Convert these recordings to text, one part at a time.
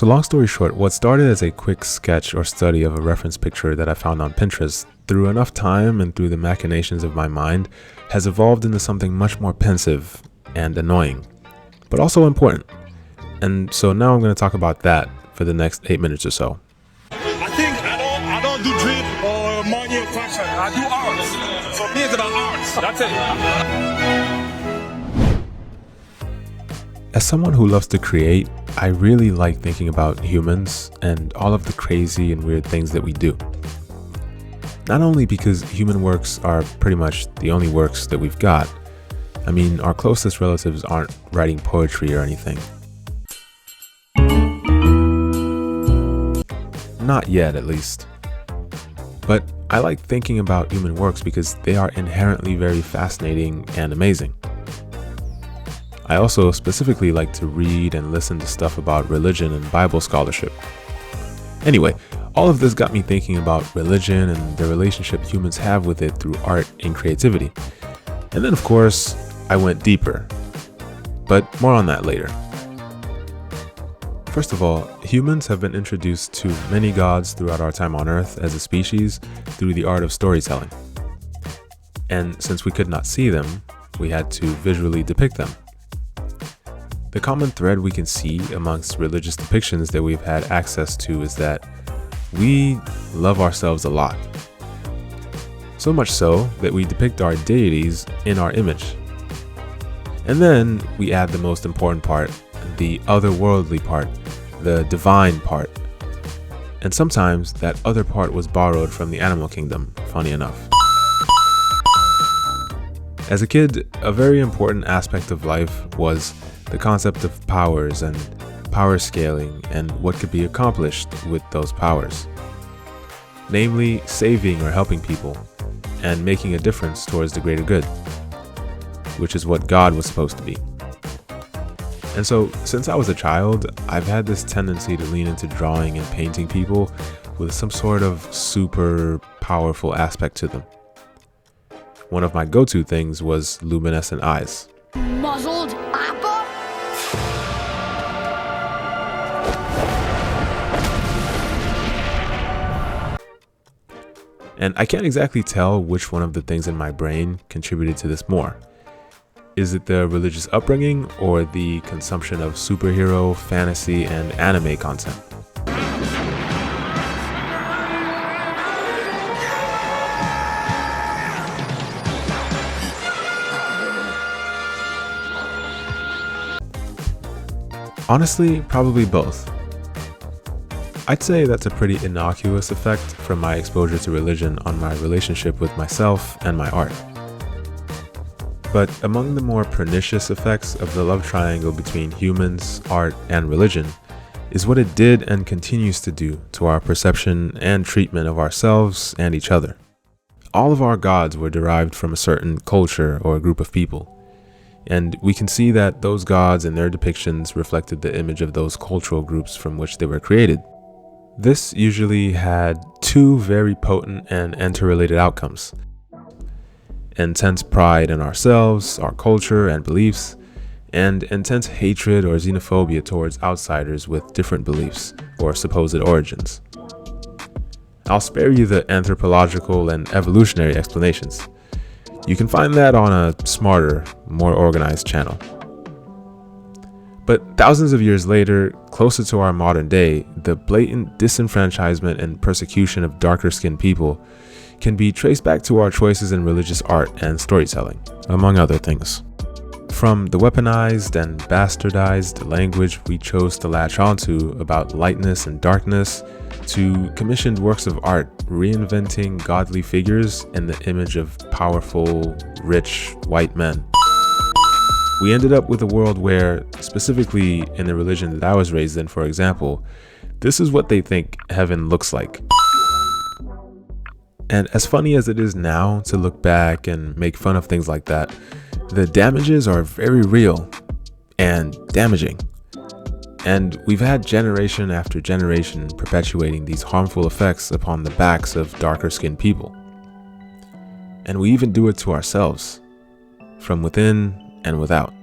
So long story short, what started as a quick sketch or study of a reference picture that I found on Pinterest, through enough time and through the machinations of my mind, has evolved into something much more pensive and annoying, but also important. And so now I'm going to talk about that for the next 8 minutes or so. I think I don't do drip or money or fashion. I do art. For me, it's about art. That's it. As someone who loves to create, I really like thinking about humans and all of the crazy and weird things that we do. Not only because human works are pretty much the only works that we've got. I mean, our closest relatives aren't writing poetry or anything. Not yet, at least. But I like thinking about human works because they are inherently very fascinating and amazing. I also specifically like to read and listen to stuff about religion and Bible scholarship. Anyway, all of this got me thinking about religion and the relationship humans have with it through art and creativity. And then, of course, I went deeper. But more on that later. First of all, humans have been introduced to many gods throughout our time on Earth as a species through the art of storytelling. And since we could not see them, we had to visually depict them. The common thread we can see amongst religious depictions that we've had access to is that we love ourselves a lot. So much so that we depict our deities in our image. And then we add the most important part, the otherworldly part, the divine part. And sometimes that other part was borrowed from the animal kingdom, funny enough. As a kid, a very important aspect of life was the concept of powers and power scaling and what could be accomplished with those powers. Namely, saving or helping people and making a difference towards the greater good, which is what God was supposed to be. And so, since I was a child, I've had this tendency to lean into drawing and painting people with some sort of super powerful aspect to them. One of my go-to things was luminescent eyes. Muzzled apple? And I can't exactly tell which one of the things in my brain contributed to this more. Is it the religious upbringing or the consumption of superhero, fantasy, and anime content? Honestly, probably both. I'd say that's a pretty innocuous effect from my exposure to religion on my relationship with myself and my art. But among the more pernicious effects of the love triangle between humans, art, and religion is what it did and continues to do to our perception and treatment of ourselves and each other. All of our gods were derived from a certain culture or group of people. And we can see that those gods and their depictions reflected the image of those cultural groups from which they were created. This usually had two very potent and interrelated outcomes: intense pride in ourselves, our culture, and beliefs, and intense hatred or xenophobia towards outsiders with different beliefs or supposed origins. I'll spare you the anthropological and evolutionary explanations. You can find that on a smarter, more organized channel. But thousands of years later, closer to our modern day, the blatant disenfranchisement and persecution of darker-skinned people can be traced back to our choices in religious art and storytelling, among other things. From the weaponized and bastardized language we chose to latch onto about lightness and darkness, to commissioned works of art reinventing godly figures in the image of powerful, rich, white men. We ended up with a world where, specifically in the religion that I was raised in, for example, this is what they think heaven looks like. And as funny as it is now to look back and make fun of things like that, the damages are very real and damaging. And we've had generation after generation perpetuating these harmful effects upon the backs of darker-skinned people. And we even do it to ourselves, from within and without.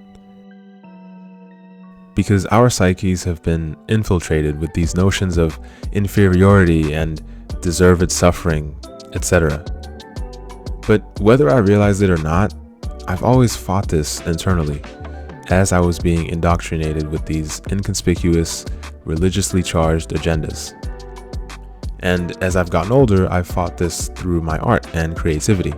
because our psyches have been infiltrated with these notions of inferiority and deserved suffering, etc. But whether I realized it or not, I've always fought this internally as I was being indoctrinated with these inconspicuous, religiously charged agendas. And as I've gotten older, I've fought this through my art and creativity.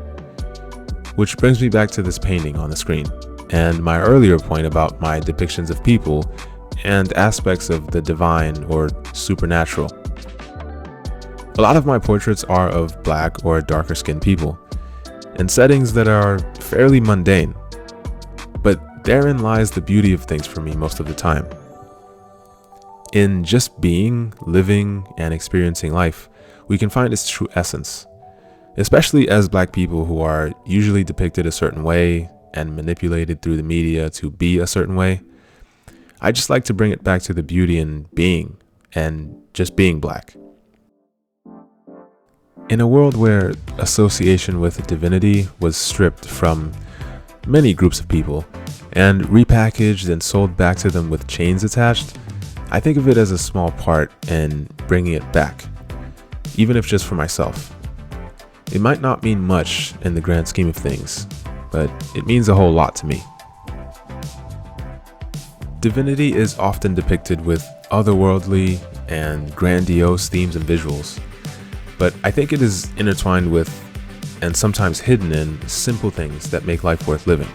Which brings me back to this painting on the screen, and my earlier point about my depictions of people and aspects of the divine or supernatural. A lot of my portraits are of black or darker skinned people, in settings that are fairly mundane. But therein lies the beauty of things for me most of the time. In just being, living, and experiencing life, we can find its true essence. Especially as black people who are usually depicted a certain way and manipulated through the media to be a certain way. I just like to bring it back to the beauty in being and just being black. In a world where association with divinity was stripped from many groups of people and repackaged and sold back to them with chains attached, I think of it as a small part in bringing it back, even if just for myself. It might not mean much in the grand scheme of things, but it means a whole lot to me. Divinity is often depicted with otherworldly and grandiose themes and visuals, but I think it is intertwined with, and sometimes hidden in, simple things that make life worth living.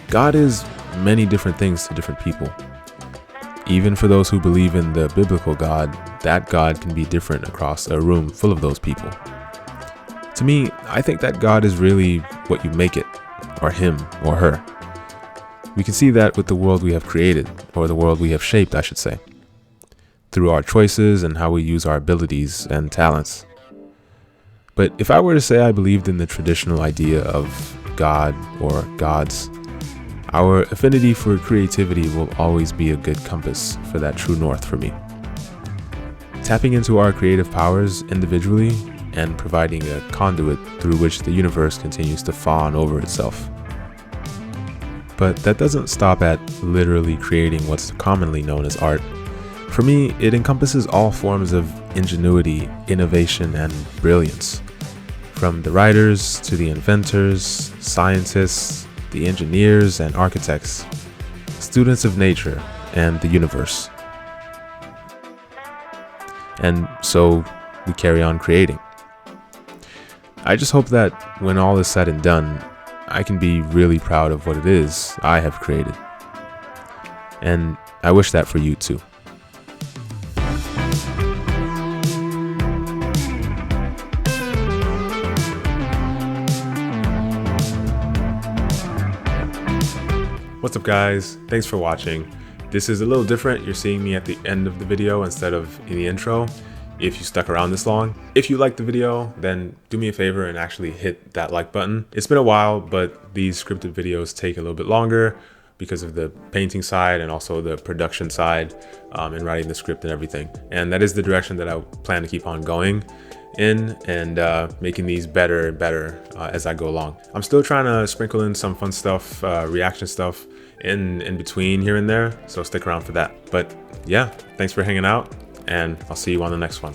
God is many different things to different people. Even for those who believe in the biblical God, that God can be different across a room full of those people. To me, I think that God is really what you make it, or him, or her. We can see that with the world we have created, or the world we have shaped, I should say, through our choices and how we use our abilities and talents. But if I were to say I believed in the traditional idea of God or gods, our affinity for creativity will always be a good compass for that true north for me. Tapping into our creative powers individually and providing a conduit through which the universe continues to fawn over itself. But that doesn't stop at literally creating what's commonly known as art. For me, it encompasses all forms of ingenuity, innovation, and brilliance. From the writers to the inventors, scientists, the engineers and architects, students of nature and the universe. And so we carry on creating. I just hope that when all is said and done, I can be really proud of what it is I have created. And I wish that for you too. What's up guys? Thanks for watching. This is a little different. You're seeing me at the end of the video instead of in the intro. If you stuck around this long. If you liked the video, then do me a favor and actually hit that like button. It's been a while, but these scripted videos take a little bit longer because of the painting side and also the production side and writing the script and everything. And that is the direction that I plan to keep on going in and making these better and better as I go along. I'm still trying to sprinkle in some fun stuff, reaction stuff in between here and there, so stick around for that. But yeah, thanks for hanging out, and I'll see you on the next one.